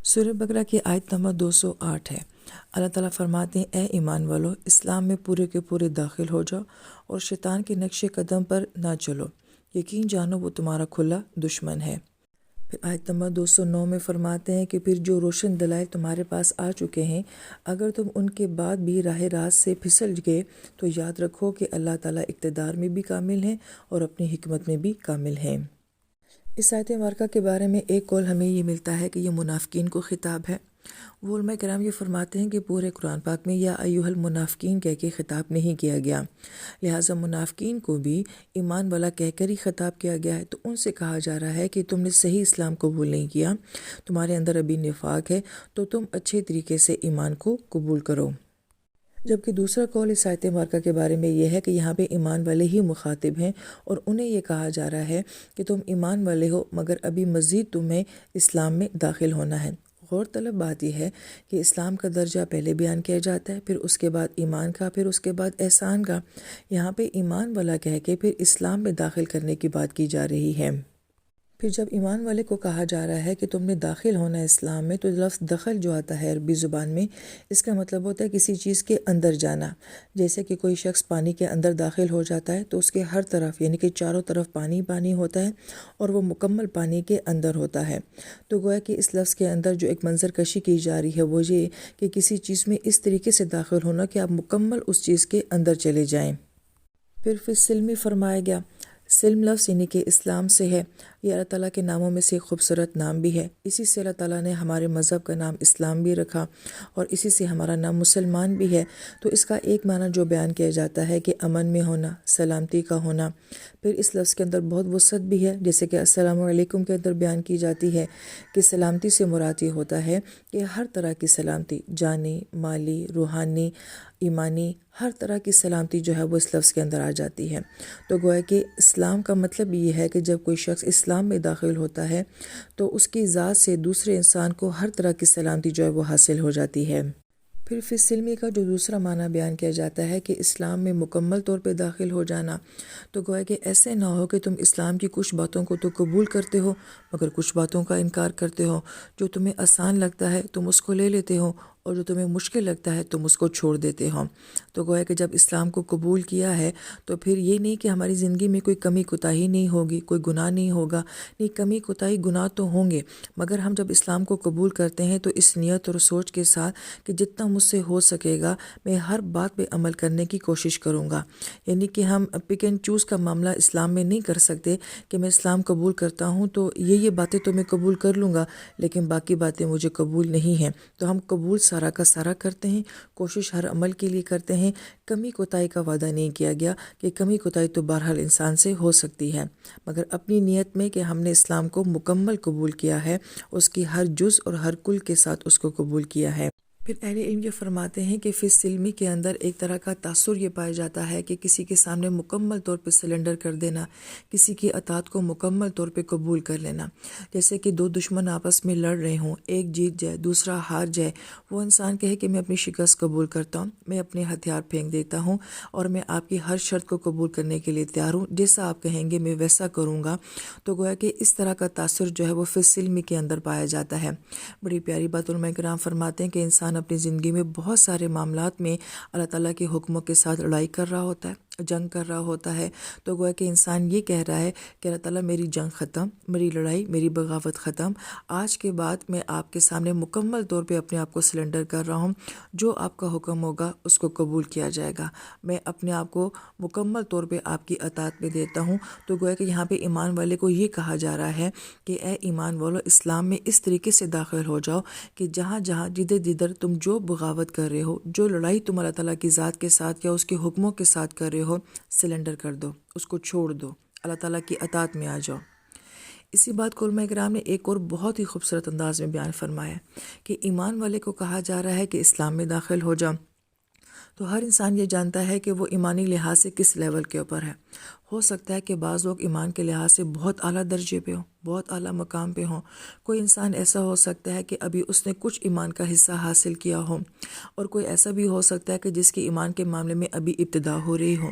سورہ بقرہ کی آیت نمبر 208 ہے۔ اللہ تعالیٰ فرماتے ہیں، اے ایمان والو، اسلام میں پورے کے پورے داخل ہو جاؤ اور شیطان کے نقش قدم پر نہ چلو، یقین جانو وہ تمہارا کھلا دشمن ہے۔ پھر آیت نمبر 209 میں فرماتے ہیں کہ پھر جو روشن دلائل تمہارے پاس آ چکے ہیں، اگر تم ان کے بعد بھی راہ راست سے پھسل گئے تو یاد رکھو کہ اللہ تعالیٰ اقتدار میں بھی کامل ہیں اور اپنی حکمت میں بھی کامل ہیں۔ اس آیت مبارکہ کے بارے میں ایک قول ہمیں یہ ملتا ہے کہ یہ منافقین کو خطاب ہے۔ وہ علماء کرام یہ فرماتے ہیں کہ پورے قرآن پاک میں یا ایھا المنافقین کہہ کے خطاب نہیں کیا گیا، لہٰذا منافقین کو بھی ایمان والا کہہ کر ہی خطاب کیا گیا ہے۔ تو ان سے کہا جا رہا ہے کہ تم نے صحیح اسلام قبول نہیں کیا، تمہارے اندر ابھی نفاق ہے، تو تم اچھے طریقے سے ایمان کو قبول کرو۔ جبکہ دوسرا قول اس آیت مبارکہ کے بارے میں یہ ہے کہ یہاں پہ ایمان والے ہی مخاطب ہیں، اور انہیں یہ کہا جا رہا ہے کہ تم ایمان والے ہو مگر ابھی مزید تمہیں اسلام میں داخل ہونا ہے۔ غور طلب بات یہ ہے کہ اسلام کا درجہ پہلے بیان کیا جاتا ہے، پھر اس کے بعد ایمان کا، پھر اس کے بعد احسان کا۔ یہاں پہ ایمان والا کہہ کے پھر اسلام میں داخل کرنے کی بات کی جا رہی ہے۔ پھر جب ایمان والے کو کہا جا رہا ہے کہ تم نے داخل ہونا ہے اسلام میں، تو لفظ دخل جو آتا ہے عربی زبان میں، اس کا مطلب ہوتا ہے کسی چیز کے اندر جانا۔ جیسے کہ کوئی شخص پانی کے اندر داخل ہو جاتا ہے تو اس کے ہر طرف یعنی کہ چاروں طرف پانی پانی ہوتا ہے اور وہ مکمل پانی کے اندر ہوتا ہے۔ تو گویا کہ اس لفظ کے اندر جو ایک منظر کشی کی جا رہی ہے وہ یہ کہ کسی چیز میں اس طریقے سے داخل ہونا کہ آپ مکمل اس چیز کے اندر چلے جائیں۔ پھر سلمی فرمایا گیا۔ سلم لفظ یعنی کہ اسلام سے ہے۔ یہ اللہ تعالیٰ کے ناموں میں سے ایک خوبصورت نام بھی ہے۔ اسی سے اللہ تعالیٰ نے ہمارے مذہب کا نام اسلام بھی رکھا، اور اسی سے ہمارا نام مسلمان بھی ہے۔ تو اس کا ایک معنی جو بیان کیا جاتا ہے کہ امن میں ہونا، سلامتی کا ہونا۔ پھر اس لفظ کے اندر بہت وسعت بھی ہے، جیسے کہ السلام علیکم کے اندر بیان کی جاتی ہے کہ سلامتی سے مراد یہ ہوتا ہے کہ ہر طرح کی سلامتی، جانی، مالی، روحانی، ایمانی، ہر طرح کی سلامتی جو ہے وہ اس لفظ کے اندر آ جاتی ہے۔ تو گویا کہ اسلام کا مطلب یہ ہے کہ جب کوئی شخص اسلام میں داخل ہوتا ہے تو اس کی ذات سے دوسرے انسان کو ہر طرح کی سلامتی جو ہے وہ حاصل ہو جاتی ہے۔ پھر فی السلمی کا جو دوسرا معنی بیان کیا جاتا ہے کہ اسلام میں مکمل طور پہ داخل ہو جانا، تو گویا کہ ایسے نہ ہو کہ تم اسلام کی کچھ باتوں کو تو قبول کرتے ہو مگر کچھ باتوں کا انکار کرتے ہو۔ جو تمہیں آسان لگتا ہے تم اس کو لے لیتے ہو، اور جو تمہیں مشکل لگتا ہے تم اس کو چھوڑ دیتے ہو۔ تو گویا کہ جب اسلام کو قبول کیا ہے تو پھر یہ نہیں کہ ہماری زندگی میں کوئی کمی کوتاہی نہیں ہوگی، کوئی گناہ نہیں ہوگا، نہیں، کمی کوتاہی گناہ تو ہوں گے، مگر ہم جب اسلام کو قبول کرتے ہیں تو اس نیت اور سوچ کے ساتھ کہ جتنا مجھ سے ہو سکے گا میں ہر بات پہ عمل کرنے کی کوشش کروں گا۔ یعنی کہ ہم پک اینڈ چوز کا معاملہ اسلام میں نہیں کر سکتے کہ میں اسلام قبول کرتا ہوں تو یہ باتیں تو میں قبول کر لوں گا لیکن باقی باتیں مجھے قبول نہیں ہیں۔ تو ہم قبول سارا کا سارا کرتے ہیں، کوشش ہر عمل کے لیے کرتے ہیں۔ کمی کوتاہی کا وعدہ نہیں کیا گیا کہ کمی کوتاہی تو بہرحال انسان سے ہو سکتی ہے، مگر اپنی نیت میں کہ ہم نے اسلام کو مکمل قبول کیا ہے، اس کی ہر جز اور ہر کل کے ساتھ اس کو قبول کیا ہے۔ پھر اہل علم یہ فرماتے ہیں کہ فی السلمی کے اندر ایک طرح کا تاثر یہ پایا جاتا ہے کہ کسی کے سامنے مکمل طور پہ سلنڈر کر دینا، کسی کی اطاعت کو مکمل طور پہ قبول کر لینا۔ جیسے کہ دو دشمن آپس میں لڑ رہے ہوں، ایک جیت جائے دوسرا ہار جائے، وہ انسان کہے کہ میں اپنی شکست قبول کرتا ہوں، میں اپنے ہتھیار پھینک دیتا ہوں اور میں آپ کی ہر شرط کو قبول کرنے کے لیے تیار ہوں، جیسا آپ کہیں گے میں ویسا کروں گا۔ تو گویا کہ اس طرح کا تاثر جو ہے وہ فی السلمی کے اندر پایا جاتا ہے۔ بڑی پیاری بات علماء کرام فرماتے ہیں کہ انسان اپنی زندگی میں بہت سارے معاملات میں اللہ تعالیٰ کے حکموں کے ساتھ لڑائی کر رہا ہوتا ہے، جنگ کر رہا ہوتا ہے، تو گویا کہ انسان یہ کہہ رہا ہے کہ اللہ تعالیٰ میری جنگ ختم، میری لڑائی، میری بغاوت ختم، آج کے بعد میں آپ کے سامنے مکمل طور پہ اپنے آپ کو سلنڈر کر رہا ہوں، جو آپ کا حکم ہوگا اس کو قبول کیا جائے گا، میں اپنے آپ کو مکمل طور پہ آپ کی اطاعت میں دیتا ہوں۔ تو گویا کہ یہاں پہ ایمان والے کو یہ کہا جا رہا ہے کہ اے ایمان والو، اسلام میں اس طریقے سے داخل ہو جاؤ کہ جہاں جہاں جدھر جدھر تم جو بغاوت کر رہے ہو، جو لڑائی تم اللہ تعالیٰ کی ذات کے ساتھ یا اس کے حکموں کے ساتھ کر رہے ہو، سلنڈر کر دو، اس کو چھوڑ دو، اللہ تعالیٰ کی اطاعت میں آ جاؤ۔ اسی بات کو علماء کرام نے ایک اور بہت ہی خوبصورت انداز میں بیان فرمایا کہ ایمان والے کو کہا جا رہا ہے کہ اسلام میں داخل ہو جاؤ۔ تو ہر انسان یہ جانتا ہے کہ وہ ایمانی لحاظ سے کس لیول کے اوپر ہے۔ ہو سکتا ہے کہ بعض لوگ ایمان کے لحاظ سے بہت اعلیٰ درجے پہ ہوں، بہت اعلیٰ مقام پہ ہوں۔ کوئی انسان ایسا ہو سکتا ہے کہ ابھی اس نے کچھ ایمان کا حصہ حاصل کیا ہو، اور کوئی ایسا بھی ہو سکتا ہے کہ جس کی ایمان کے معاملے میں ابھی ابتدا ہو رہی ہو۔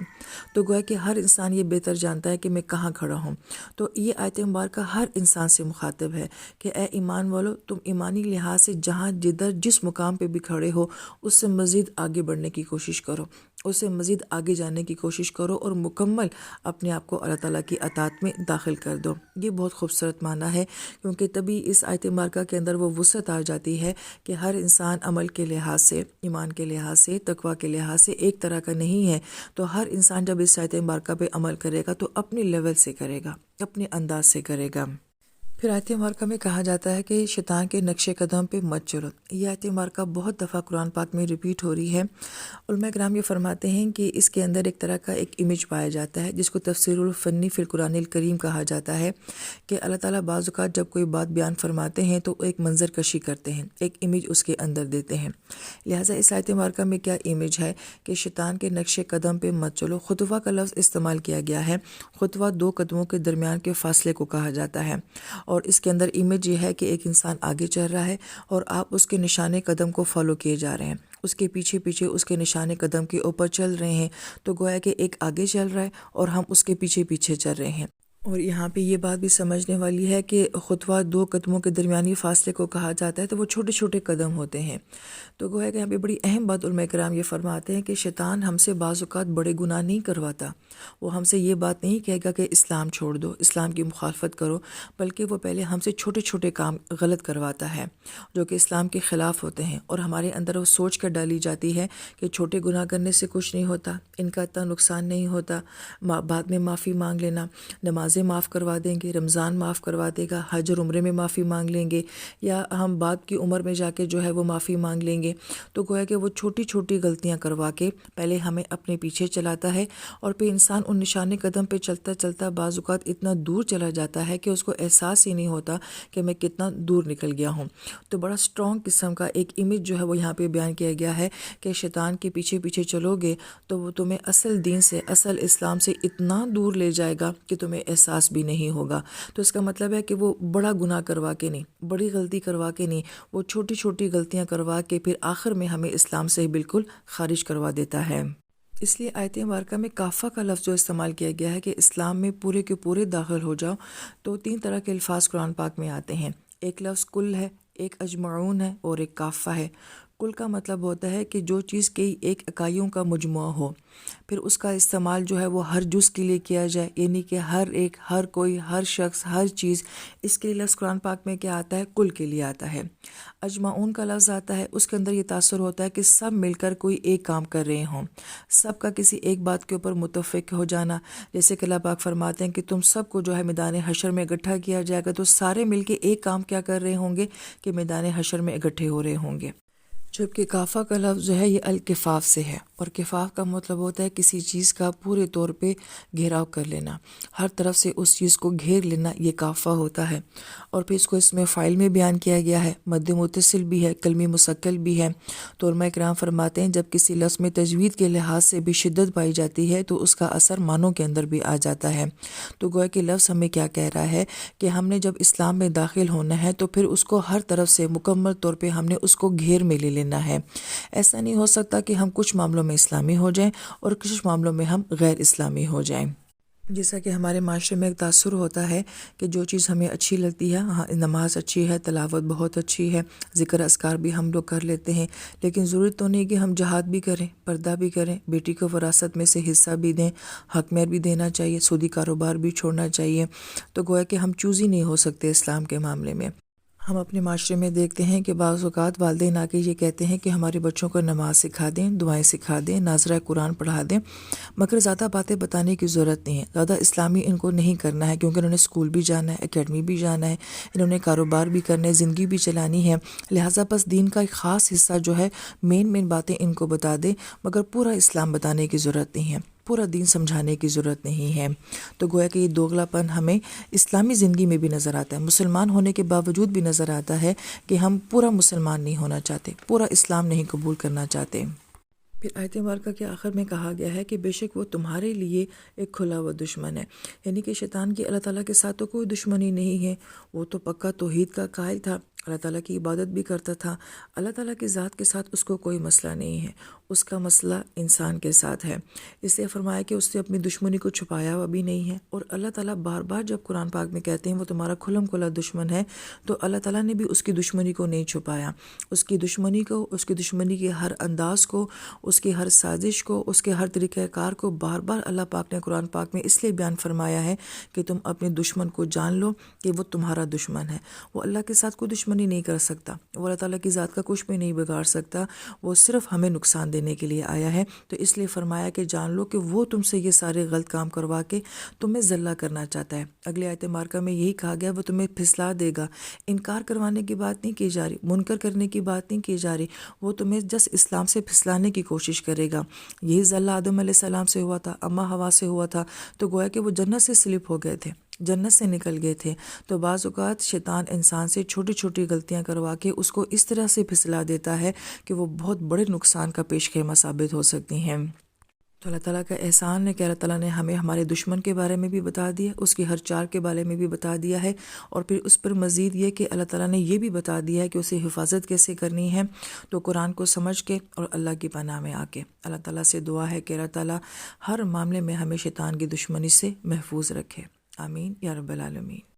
تو گویا کہ ہر انسان یہ بہتر جانتا ہے کہ میں کہاں کھڑا ہوں۔ تو یہ آیت مبارکہ ہر انسان سے مخاطب ہے کہ اے ایمان والو، تم ایمانی لحاظ سے جہاں جدھر جس مقام پہ بھی کھڑے ہو، اس سے مزید آگے بڑھنے کی کوشش کرو، اس سے مزید آگے جانے کی کوشش کرو، اور مکمل اپنے آپ کو اللہ تعالیٰ کی اطاعت میں داخل کر دو۔ یہ بہت خوبصورت معنی ہے، کیونکہ تبھی اس آیت مبارکہ کے اندر وہ وسعت آ جاتی ہے کہ ہر انسان عمل کے لحاظ سے، ایمان کے لحاظ سے، تقویٰ کے لحاظ سے ایک طرح کا نہیں ہے۔ تو ہر انسان جب اس آیت مبارکہ پہ عمل کرے گا تو اپنے لیول سے کرے گا، اپنے انداز سے کرے گا۔ پھر آیت مبارکہ میں کہا جاتا ہے کہ شیطان کے نقش قدم پہ مت چلو۔ یہ آیت مبارکہ بہت دفعہ قرآن پاک میں ریپیٹ ہو رہی ہے۔ علماء کرام یہ فرماتے ہیں کہ اس کے اندر ایک طرح کا ایک امیج پایا جاتا ہے، جس کو تفسیر الفنی فی القرآن الکریم کہا جاتا ہے، کہ اللہ تعالیٰ بعض اوقات جب کوئی بات بیان فرماتے ہیں تو ایک منظر کشی کرتے ہیں، ایک امیج اس کے اندر دیتے ہیں۔ لہٰذا اس آیت مبارکہ میں کیا امیج ہے کہ شیطان کے نقش قدم پہ مت چلو۔ خطوہ کا لفظ استعمال کیا گیا ہے۔ خطوہ دو قدموں کے درمیان کے فاصلے کو کہا جاتا ہے، اور اس کے اندر امیج یہ ہے کہ ایک انسان آگے چل رہا ہے اور آپ اس کے نشانے قدم کو فالو کیے جا رہے ہیں، اس کے پیچھے پیچھے اس کے نشانے قدم کے اوپر چل رہے ہیں۔ تو گویا کہ ایک آگے چل رہا ہے اور ہم اس کے پیچھے پیچھے چل رہے ہیں۔ اور یہاں پہ یہ بات بھی سمجھنے والی ہے کہ خطوہ دو قدموں کے درمیانی فاصلے کو کہا جاتا ہے، تو وہ چھوٹے چھوٹے قدم ہوتے ہیں۔ تو گویا کہ یہاں پہ بڑی اہم بات علماء کرام یہ فرماتے ہیں کہ شیطان ہم سے بعض اوقات بڑے گناہ نہیں کرواتا، وہ ہم سے یہ بات نہیں کہے گا کہ اسلام چھوڑ دو، اسلام کی مخالفت کرو، بلکہ وہ پہلے ہم سے چھوٹے چھوٹے کام غلط کرواتا ہے جو کہ اسلام کے خلاف ہوتے ہیں، اور ہمارے اندر وہ سوچ کر ڈالی جاتی ہے کہ چھوٹے گناہ کرنے سے کچھ نہیں ہوتا، ان کا اتنا نقصان نہیں ہوتا، بعد میں معافی مانگ لینا، نمازیں معاف کروا دیں گے، رمضان معاف کروا دے گا، حج اور عمرے میں معافی مانگ لیں گے، یا ہم بعد کی عمر میں جا کے جو ہے وہ معافی مانگ لیں گے۔ تو گویا کہ وہ چھوٹی چھوٹی غلطیاں کروا کے پہلے ہمیں اپنے پیچھے چلاتا ہے، اور پھر انسان ان نشانے قدم پہ چلتا چلتا بعض اوقات اتنا دور چلا جاتا ہے کہ اس کو احساس ہی نہیں ہوتا کہ میں کتنا دور نکل گیا ہوں۔ تو بڑا اسٹرانگ قسم کا ایک امیج جو ہے وہ یہاں پہ بیان کیا گیا ہے کہ شیطان کے پیچھے پیچھے چلو گے تو وہ تمہیں اصل دین سے، اصل اسلام سے اتنا دور لے جائے گا کہ تمہیں احساس بھی نہیں ہوگا۔ تو اس کا مطلب ہے کہ وہ بڑا گناہ کروا کے نہیں، بڑی غلطی کروا کے نہیں، وہ چھوٹی چھوٹی غلطیاں کروا کے پھر آخر میں ہمیں اسلام سے بالکل خارج کروا دیتا ہے۔ اس لیے آیت مبارکہ میں کافہ کا لفظ جو استعمال کیا گیا ہے کہ اسلام میں پورے کے پورے داخل ہو جاؤ، تو تین طرح کے الفاظ قرآن پاک میں آتے ہیں۔ ایک لفظ کل ہے، ایک اجمعون ہے، اور ایک کافہ ہے۔ کل کا مطلب ہوتا ہے کہ جو چیز کئی ایک اکائیوں کا مجموعہ ہو، پھر اس کا استعمال جو ہے وہ ہر جز کے لیے کیا جائے، یعنی کہ ہر ایک، ہر کوئی، ہر شخص، ہر چیز، اس کے لیے لفظ قرآن پاک میں کیا آتا ہے؟ کل کے لیے آتا ہے۔ اجمعون کا لفظ آتا ہے، اس کے اندر یہ تاثر ہوتا ہے کہ سب مل کر کوئی ایک کام کر رہے ہوں، سب کا کسی ایک بات کے اوپر متفق ہو جانا۔ جیسے کہ اللہ پاک فرماتے ہیں کہ تم سب کو جو ہے میدان حشر میں اکٹھا کیا جائے گا، تو سارے مل کے ایک کام کیا کر رہے ہوں گے کہ میدان حشر میں اکٹھے ہو رہے ہوں گے۔ جبکہ کافہ کا لفظ جو ہے یہ الکفاف سے ہے، اور کفاف کا مطلب ہوتا ہے کسی چیز کا پورے طور پہ گھیراؤ کر لینا، ہر طرف سے اس چیز کو گھیر لینا، یہ کافہ ہوتا ہے۔ اور پھر اس کو اس میں فائل میں بیان کیا گیا ہے، مد متصل بھی ہے، کلمی مسکل بھی ہے۔ تو علماء کرام فرماتے ہیں جب کسی لفظ میں تجوید کے لحاظ سے بھی شدت پائی جاتی ہے تو اس کا اثر معنوں کے اندر بھی آ جاتا ہے۔ تو گویا کہ لفظ ہمیں کیا کہہ رہا ہے کہ ہم نے جب اسلام میں داخل ہونا ہے تو پھر اس کو ہر طرف سے مکمل طور پہ ہم نے اس کو گھیر میں لے لینا ہے۔ ایسا نہیں ہو سکتا کہ ہم کچھ معاملوں میں اسلامی ہو جائیں اور کچھ معاملوں میں ہم غیر اسلامی ہو جائیں۔ جیسا کہ ہمارے معاشرے میں ایک تاثر ہوتا ہے کہ جو چیز ہمیں اچھی لگتی ہے، ہاں نماز اچھی ہے، تلاوت بہت اچھی ہے، ذکر اذکار بھی ہم لوگ کر لیتے ہیں، لیکن ضرورت تو نہیں کہ ہم جہاد بھی کریں، پردہ بھی کریں، بیٹی کو وراثت میں سے حصہ بھی دیں، حق مہر بھی دینا چاہیے، سودی کاروبار بھی چھوڑنا چاہیے۔ تو گویا کہ ہم چوز ہی نہیں ہو سکتے اسلام کے معاملے میں۔ ہم اپنے معاشرے میں دیکھتے ہیں کہ بعض اوقات والدین آ کے یہ کہتے ہیں کہ ہمارے بچوں کو نماز سکھا دیں، دعائیں سکھا دیں، ناظرہ قرآن پڑھا دیں، مگر زیادہ باتیں بتانے کی ضرورت نہیں ہے، زیادہ اسلامی ان کو نہیں کرنا ہے، کیونکہ انہوں نے اسکول بھی جانا ہے، اکیڈمی بھی جانا ہے، انہوں نے کاروبار بھی کرنا ہے، زندگی بھی چلانی ہے، لہٰذا بس دین کا ایک خاص حصہ جو ہے مین باتیں ان کو بتا دیں، مگر پورا اسلام بتانے کی ضرورت نہیں ہے، پورا دین سمجھانے کی ضرورت نہیں ہے۔ تو گویا کہ یہ دوغلا پن ہمیں اسلامی زندگی میں بھی نظر آتا ہے، مسلمان ہونے کے باوجود بھی نظر آتا ہے کہ ہم پورا مسلمان نہیں ہونا چاہتے، پورا اسلام نہیں قبول کرنا چاہتے۔ پھر آیت مبارکہ کے آخر میں کہا گیا ہے کہ بے شک وہ تمہارے لیے ایک کھلا ہوا دشمن ہے، یعنی کہ شیطان کی اللہ تعالیٰ کے ساتھ تو کوئی دشمنی نہیں ہے، وہ تو پکا توحید کا قائل تھا، اللہ تعالیٰ کی عبادت بھی کرتا تھا، اللہ تعالیٰ کی ذات کے ساتھ اس کو کوئی مسئلہ نہیں ہے، اس کا مسئلہ انسان کے ساتھ ہے۔ اس لیے فرمایا کہ اس نے اپنی دشمنی کو چھپایا ہوا بھی نہیں ہے، اور اللہ تعالیٰ بار بار جب قرآن پاک میں کہتے ہیں وہ تمہارا کھلم کھلا دشمن ہے، تو اللہ تعالیٰ نے بھی اس کی دشمنی کو نہیں چھپایا، اس کی دشمنی کو، اس کی دشمنی کے ہر انداز کو، اس کی ہر سازش کو، اس کے ہر طریقہ کار کو بار بار اللہ پاک نے قرآن پاک میں اس لیے بیان فرمایا ہے کہ تم اپنے دشمن کو جان لو کہ وہ تمہارا دشمن ہے۔ وہ اللہ کے ساتھ کوئی دشمنی نہیں کر سکتا، وہ اللہ تعالیٰ کی ذات کا کچھ بھی نہیں بگاڑ سکتا، وہ صرف ہمیں نقصان دینے کے لیے آیا ہے۔ تو اس لیے فرمایا کہ جان لو کہ وہ تم سے یہ سارے غلط کام کروا کے تمہیں ذلہ کرنا چاہتا ہے۔ اگلے آیت مبارکہ میں یہی کہا گیا وہ تمہیں پھسلا دے گا، انکار کروانے کی بات نہیں کی جا رہی، منکر کرنے کی بات نہیں کی جا رہی، وہ تمہیں جس اسلام سے پھسلانے کی کوشش کرے گا۔ یہی ذلہ آدم علیہ السلام سے ہوا تھا، اما ہوا سے ہوا تھا، تو گویا کہ وہ جنت سے سلپ ہو گئے تھے، جنت سے نکل گئے تھے۔ تو بعض اوقات شیطان انسان سے چھوٹی چھوٹی غلطیاں کروا کے اس کو اس طرح سے پھسلا دیتا ہے کہ وہ بہت بڑے نقصان کا پیش خیمہ ثابت ہو سکتی ہیں۔ تو اللہ تعالیٰ کا احسان ہے کہ اللہ تعالیٰ نے ہمیں ہمارے دشمن کے بارے میں بھی بتا دیا، اس کی ہر چال کے بارے میں بھی بتا دیا ہے، اور پھر اس پر مزید یہ کہ اللہ تعالیٰ نے یہ بھی بتا دیا ہے کہ اسے حفاظت کیسے کرنی ہے۔ تو قرآن کو سمجھ کے اور اللہ کی پناہ میں آ کے اللہ تعالیٰ سے دعا ہے کہ اللہ تعالیٰ ہر معاملے میں ہمیں شیطان کی دشمنی سے محفوظ رکھے۔ آمین یا رب العالمین۔